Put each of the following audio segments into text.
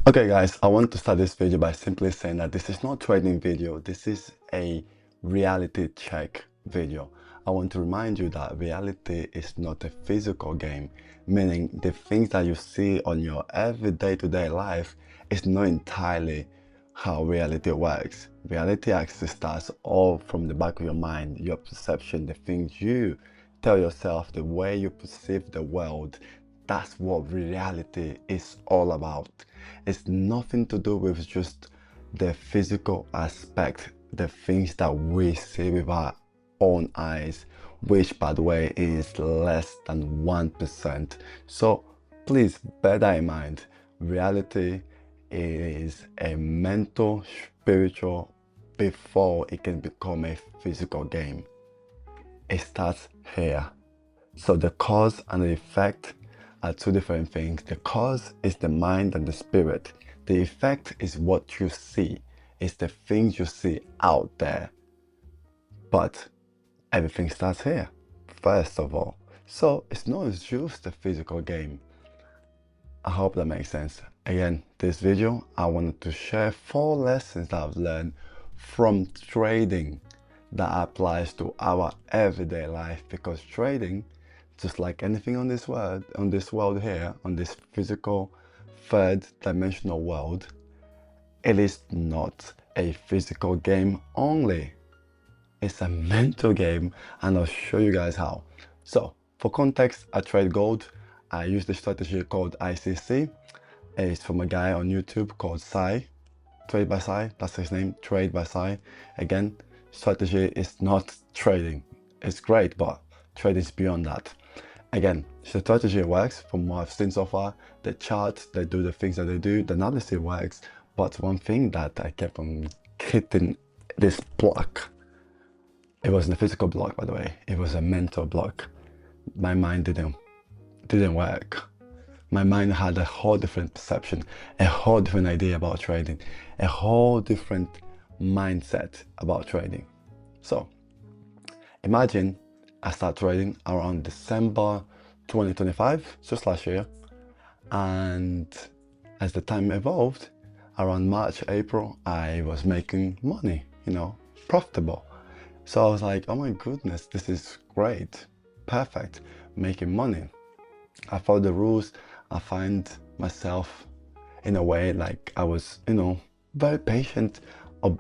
Okay guys, I want to start this video by simply saying that this is not a trading video, this is a reality check video. I want to remind you that reality is not a physical game, meaning the things that you see on your everyday to-day life is not entirely how reality works. Reality actually starts all from the back of your mind, your perception, the things you tell yourself, the way you perceive the world. That's what reality is all about. It's nothing to do with just the physical aspect, the things that we see with our own eyes, which by the way is less than 1%. So please bear that in mind. Reality is a mental, spiritual, before it can become a physical game. It starts here. So the cause and the effect are two different things. The cause is the mind and the spirit. The effect is what you see. It's the things you see out there. But everything starts here, first of all. So it's not just a physical game. I hope that makes sense. Again, this video, I wanted to share 4 lessons that I've learned from trading that applies to our everyday life, because trading, just like anything on this world here, on this physical third dimensional world, it is not a physical game only. It's a mental game, and I'll show you guys how. So for context, I trade gold. I use the strategy called ICC. It's from a guy on YouTube called Sai, Trade by Sai, that's his name, Trade by Sai. Again, strategy is not trading. It's great, but trading is beyond that. Again, the strategy works from what I've seen so far. The chart, they do the things that they do, the analysis works. But one thing that I kept on hitting this block, it wasn't a physical block, by the way, it was a mental block. My mind didn't work. My mind had a whole different perception, a whole different idea about trading, a whole different mindset about trading. So imagine I start trading around December 2025, just last year, and as the time evolved, around March, April, I was making money, profitable. So I was like, oh my goodness, this is great, perfect, making money. I follow the rules. I find myself in a way like I was, very patient of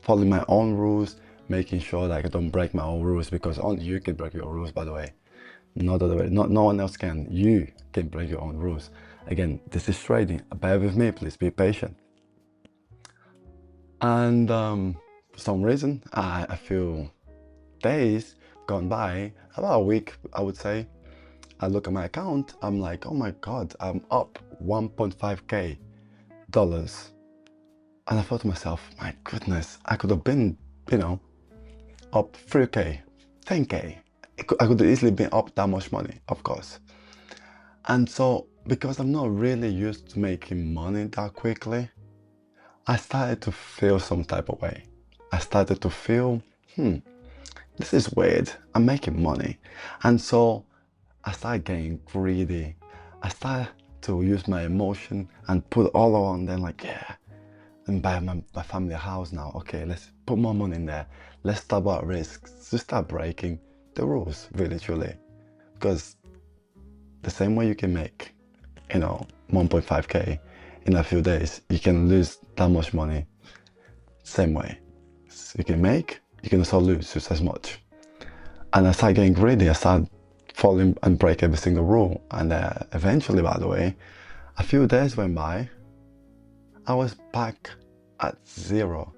following my own rules, making sure that I don't break my own rules, because only you can break your rules, by the way. Not the other way. No one else can. You can break your own rules. Again, this is trading. Bear with me, please be patient. And for some reason, I feel days gone by, about a week, I would say. I look at my account, I'm like, oh my God, I'm up 1.5K dollars. And I thought to myself, my goodness, I could have been, up 3K, 10K. I could have easily been up that much money, of course. And so, because I'm not really used to making money that quickly, I started to feel some type of way. I started to feel, this is weird. I'm making money. And so I started getting greedy. I started to use my emotion and put all on them, like, yeah, and buy my family a house now. Okay, let's put more money in there. Let's start about risks. Just start breaking the rules, really, truly. Because the same way you can make, 1.5K in a few days, you can lose that much money. Same way. So you can make, you can also lose just as much. And I started getting greedy. I started following and break every single rule. And eventually, by the way, a few days went by, I was back at zero,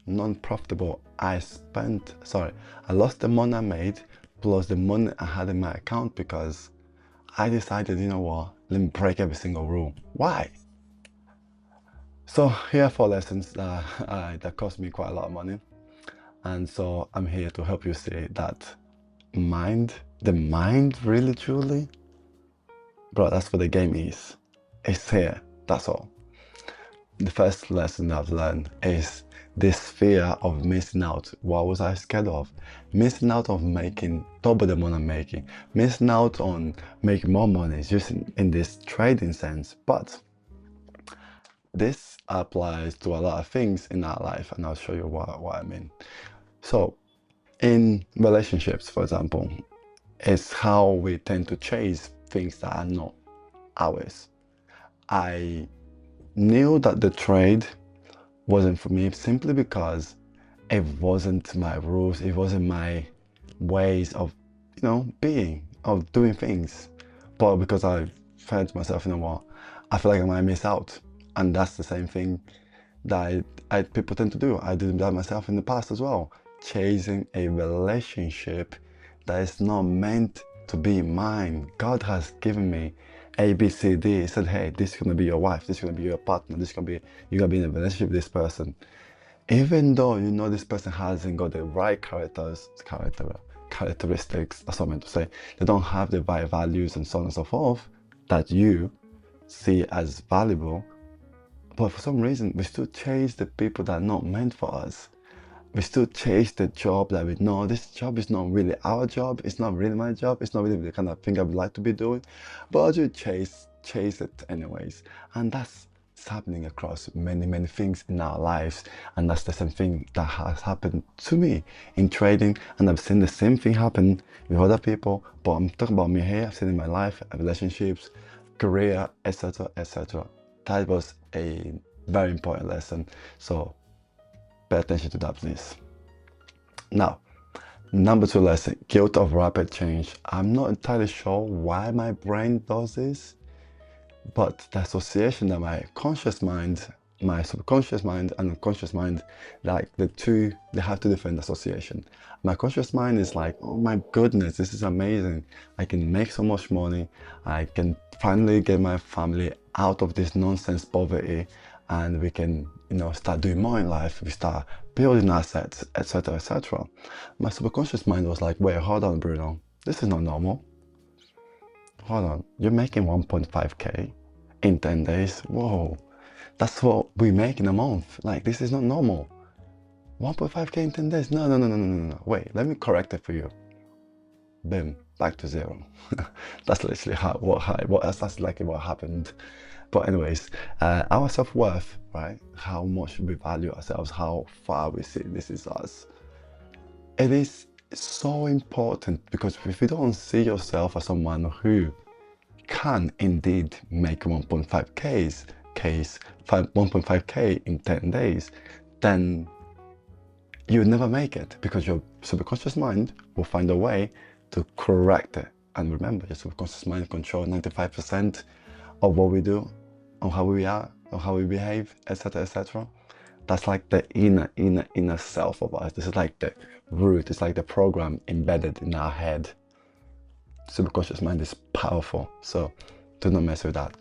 non-profitable. I lost the money I made plus the money I had in my account, because I decided, you know what, let me break every single rule. Why? So here are 4 lessons that cost me quite a lot of money. And so I'm here to help you see that the mind really truly, bro, that's what the game is. It's here, that's all. The first lesson I've learned is this fear of missing out. What was I scared of? Missing out on making double the money I'm making. Missing out on making more money, just in this trading sense. But This applies to a lot of things in our life, and I'll show you what I mean. So in relationships, for example, it's how we tend to chase things that are not ours. I knew that the trade wasn't for me simply because it wasn't my rules, it wasn't my ways of, being, of doing things. But because I felt to myself, you know what, I feel like I might miss out. And that's the same thing that people tend to do. I did that myself in the past as well. Chasing a relationship that is not meant to be mine. God has given me A, B, C, D. He said, hey, this is gonna be your wife, this is gonna be your partner, you're gonna be in a relationship with this person. Even though you know this person hasn't got the right characteristics, that's what I meant to say. They don't have the right values and so on and so forth that you see as valuable. But for some reason, we still chase the people that are not meant for us. We still chase the job that we know this job is not really our job. It's not really my job. It's not really the kind of thing I would like to be doing. But I do chase it anyways. And that's happening across many things in our lives. And that's the same thing that has happened to me in trading. And I've seen the same thing happen with other people. But I'm talking about me here. I've seen it in my life, relationships, career, etc., etc. That was a very important lesson. So pay attention to that, please. Now, number 2 lesson, guilt of rapid change. I'm not entirely sure why my brain does this, but the association that my conscious mind, my subconscious mind and unconscious mind, like the two, they have two different association. My conscious mind is like, oh my goodness, this is amazing. I can make so much money. I can finally get my family out of this nonsense poverty, and we can, start doing more in life. We start building assets, etc., etc. My subconscious mind was like, wait, hold on, Bruno. This is not normal. Hold on, you're making 1.5k in 10 days. Whoa, that's what we make in a month. Like, this is not normal. 1.5k in 10 days. No. Wait, let me correct it for you. Boom, back to zero. That's literally that's like what happened. But anyways, our self-worth, right? How much we value ourselves, how far we see this is us. It is so important, because if you don't see yourself as someone who can indeed make 1.5k in 10 days, then you would never make it, because your subconscious mind will find a way to correct it. And remember, your subconscious mind controls 95% of what we do, on how we are, on how we behave, etc., etc. That's like the inner self of us. This is like the root. It's like the program embedded in our head. Subconscious mind is powerful, so do not mess with that.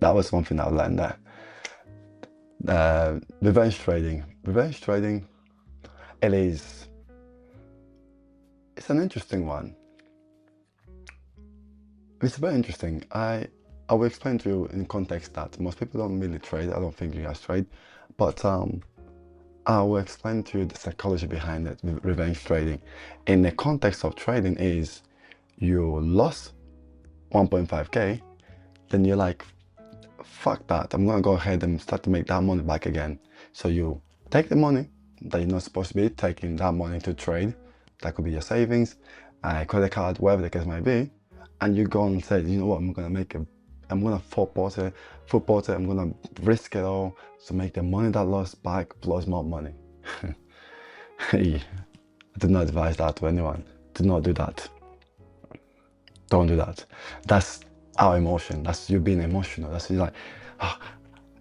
That was one thing I learned there. Revenge trading. Revenge trading, it's an interesting one. It's very interesting. I will explain to you in context that most people don't really trade. I don't think you guys trade, but I will explain to you the psychology behind it. Revenge trading, in the context of trading, is you lost 1.5k, then you're like, fuck that, I'm gonna go ahead and start to make that money back again. So you take the money that you're not supposed to be taking, that money to trade. That could be your savings, credit card, whatever the case might be, and you go and say, you know what, I'm gonna football it, I'm gonna risk it all to make the money that lost back plus more money. Hey, I do not advise that to anyone. Do not do that. Don't do that. That's our emotion. That's you being emotional. That's you like, oh,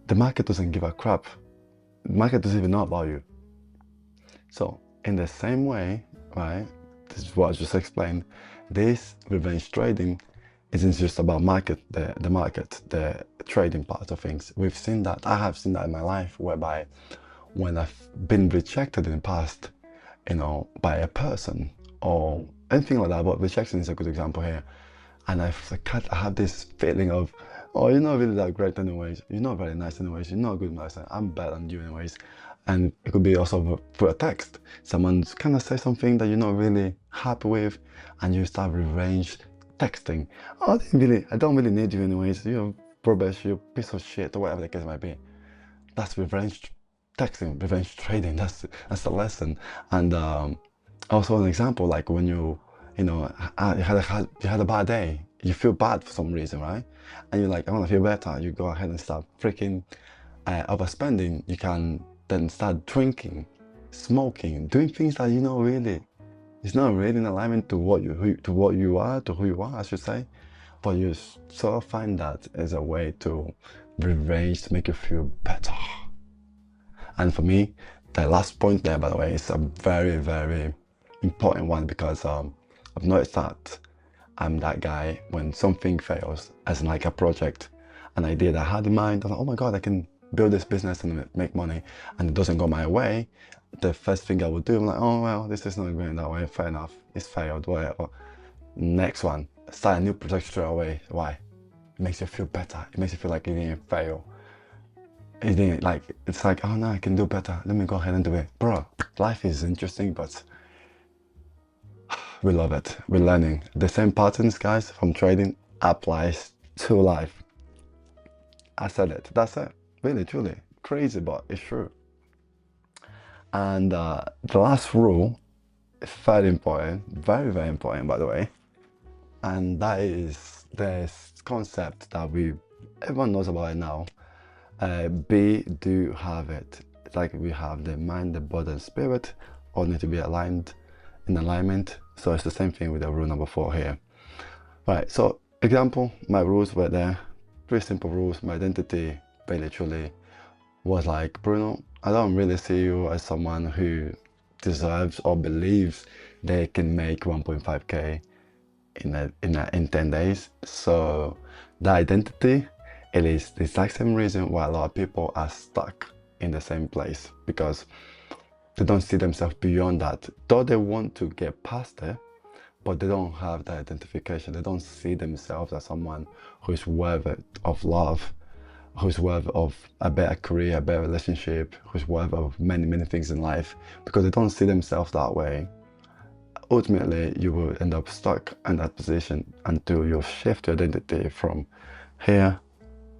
the market doesn't give a crap. The market doesn't even know about you. So in the same way, right, this is what I just explained, this revenge trading isn't just about the trading part of things. We've seen that, I have seen that in my life, whereby when I've been rejected in the past, by a person or anything like that, but rejection is a good example here. And I have this feeling of, oh, you're not really that great anyways, you're not very nice anyways, you're not a good person, I'm better than you anyways. And it could be also through a text. Someone's kind of say something that you're not really happy with, and you start revenge texting. Oh, I don't really need you anyways, you're rubbish, you're a piece of shit, or whatever the case might be. that's revenge texting, revenge trading. That's the lesson. And also an example, like when you know, you had a bad day, you feel bad for some reason, right? And you're like, I want to feel better. You go ahead and start freaking overspending. You can then start drinking, smoking, doing things that you know really it's not really in alignment to what you are, to who you are, I should say. But you sort of find that as a way to revenge, to make you feel better. And for me, the last point there, by the way, is a very, very important one because I've noticed that I'm that guy when something fails, as in like a project, an idea that I had in mind, I'm like, oh my God, I can build this business and make money, and it doesn't go my way. The first thing I would do, I'm like, oh well, this is not going that way, fair enough, it's failed, whatever. Next one, start a new project straight away. Why? It makes you feel better. It makes you feel like you didn't fail. It didn't, like, it's like, oh no, I can do better. Let me go ahead and do it. Bro, life is interesting, but we love it. We're learning. The same patterns, guys, from trading applies to life. I said it. That's it. Really, truly. Crazy, but it's true. And the last rule is very important. Very, very important, by the way. And that is this concept that everyone knows about it now. Be, do, have it. It's like we have the mind, the body, and spirit all need to be aligned, in alignment. So it's the same thing with the rule number 4 here. Right, so example, my rules were there. Pretty simple rules. My identity, very literally, was like, Bruno, I don't really see you as someone who deserves or believes they can make 1.5k in 10 days. So the identity, it is the exact same reason why a lot of people are stuck in the same place, because they don't see themselves beyond that. Though they want to get past it, but they don't have that identification. They don't see themselves as someone who is worthy of love, who's worthy of a better career, a better relationship, who's worthy of many, many things in life. Because they don't see themselves that way, ultimately you will end up stuck in that position until you shift your identity from here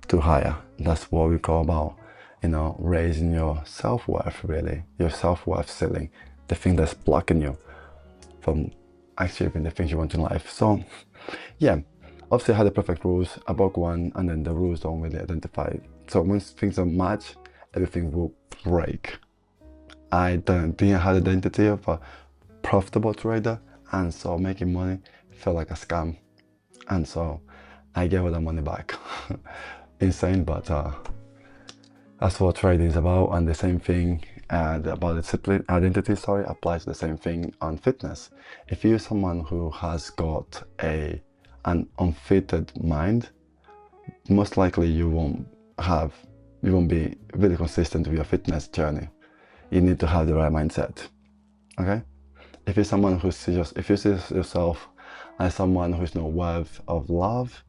to higher. That's what we call about, raising your self-worth, really, your self-worth ceiling, the thing that's blocking you from achieving the things you want in life. So yeah, obviously I had the perfect rules. I broke one, and then the rules don't really identify it. So once things don't match, everything will break. I didn't have the identity of a profitable trader, and so making money felt like a scam, and so I gave all the money back. Insane, but that's what trading is about. And the same thing about discipline, identity, applies the same thing on fitness. If you're someone who has got an unfitted mind, most likely you won't be really consistent with your fitness journey. You need to have the right mindset. Okay? If you're someone who see yourself as someone who's not worth of love,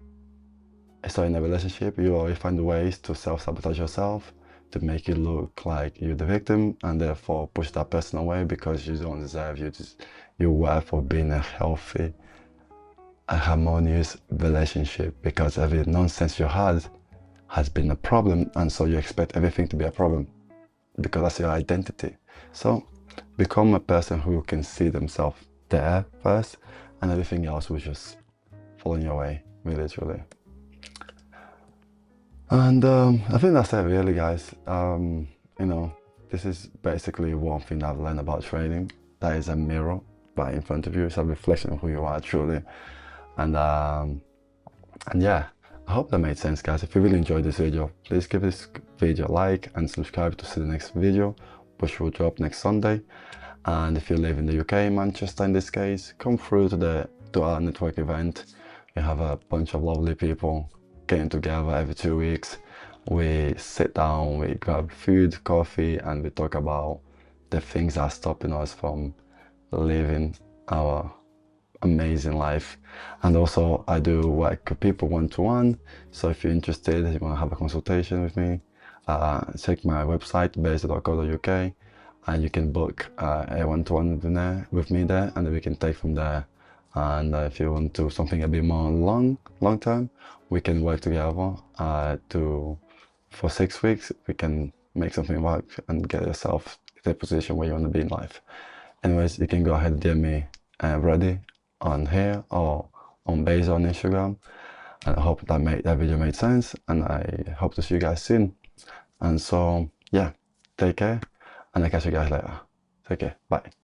so in a relationship, you always find ways to self-sabotage yourself, to make it look like you're the victim, and therefore push that person away because you don't deserve your worth of being a healthy, a harmonious relationship, because every nonsense you had has been a problem, and so you expect everything to be a problem because that's your identity. So become a person who can see themselves there first, and everything else will just fall in your way, really, truly. And I think that's it, really, guys. This is basically one thing I've learned about trading. That is a mirror right in front of you. It's a reflection of who you are, truly. And yeah, I hope that made sense, guys. If you really enjoyed this video, please give this video a like and subscribe to see the next video, which will drop next Sunday. And if you live in the UK, Manchester in this case, come through to our network event. We have a bunch of lovely people getting together every 2 weeks. We sit down, we grab food, coffee, and we talk about the things that are stopping us from living our amazing life. And also I do work with people one-to-one. So if you're interested, if you want to have a consultation with me, check my website, BASZO.co.uk, and you can book a one-to-one with me there, and then we can take from there. And if you want to something a bit more long term, we can work together for 6 weeks. We can make something work and get yourself to the position where you want to be in life. Anyways, you can go ahead and DM me ready on here or on BASZO on Instagram. And I hope that video made sense, and I hope to see you guys soon. And so yeah, take care, and I'll catch you guys later. Take care, bye.